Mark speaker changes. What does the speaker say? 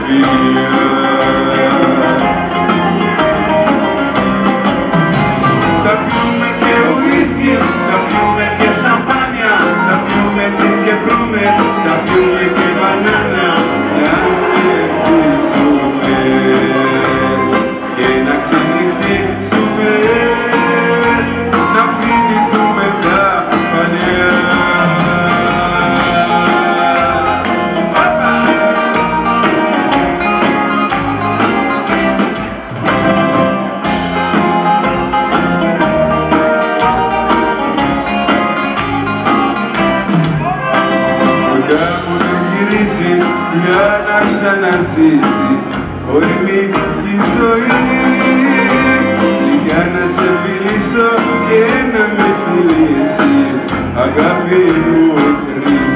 Speaker 1: φιλιά. Θα πιούμε και ουίσκι, θα πιούμε και σαμπάνια, θα πιούμε τσιν και βρούμε, θα πιούμε και μπανάνια. Να ευτυχίσουμε και να ξενυχτήσουμε, να θυμηθούμε τα παλιά. Κάπου δεν γυρίζεις για να ξαναζήσεις όριμη η ζωή, για να σε φιλήσω και να με φιλήσεις, αγάπη μου χρυσή.